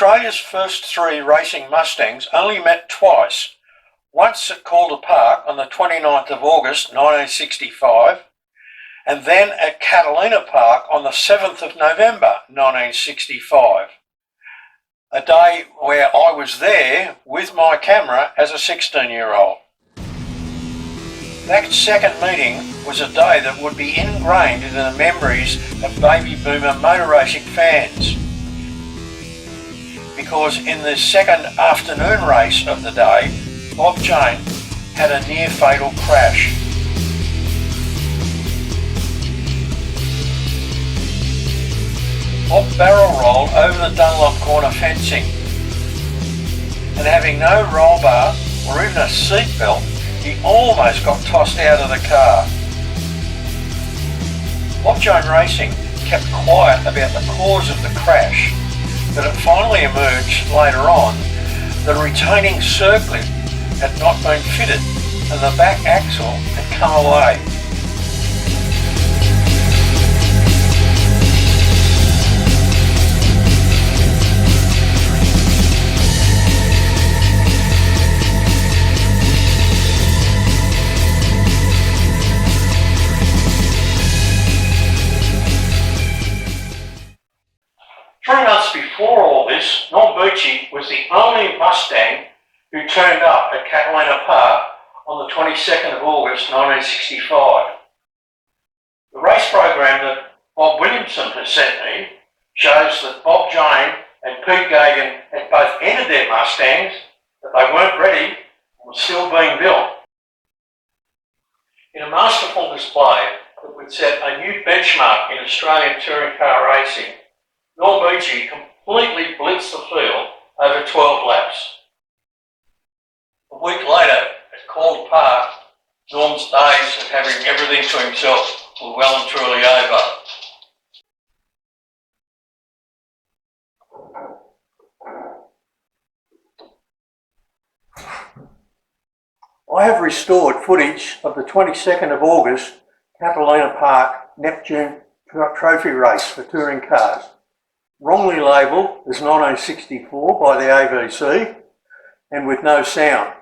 Australia's first three racing Mustangs only met twice, once at Calder Park on the 29th of August 1965 and then at Catalina Park on the 7th of November 1965, a day where I was there with my camera as a 16-year-old. That second meeting was a day that would be ingrained in the memories of baby boomer motor racing fans, because in the second afternoon race of the day, Bob Jane had a near fatal crash. Bob barrel rolled over the Dunlop corner fencing, and having no roll bar or even a seat belt, he almost got tossed out of the car. Bob Jane Racing kept quiet about the cause of the crash, but it finally emerged later on that a retaining circlip had not been fitted and the back axle had come away. Three months before all this, Norm Beechey was the only Mustang who turned up at Catalina Park on the 22nd of August 1965. The race program that Bob Williamson has sent me shows that Bob Jane and Pete Gagan had both entered their Mustangs, that they weren't ready and were still being built. In a masterful display that would set a new benchmark in Australian touring car racing, Norm Beechey completely blitzed the field over 12 laps. A week later, at Calder Park, Norm's days of having everything to himself were well and truly over. I have restored footage of the 22nd of August Catalina Park Neptune Trophy race for touring cars, wrongly labelled as 1964 by the ABC and with no sound.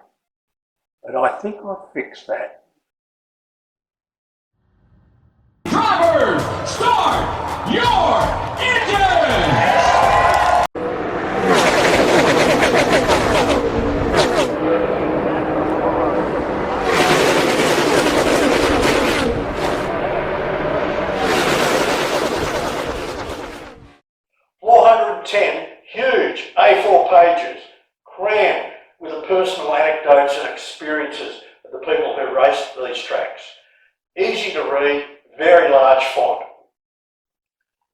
But I think I've fixed that. Drivers, start your engines! 410 huge A4 pages crammed with the personal anecdotes and experiences of the people who raced these tracks. Easy to read, very large font.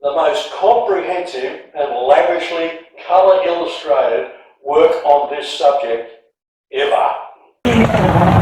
The most comprehensive and lavishly colour illustrated work on this subject ever.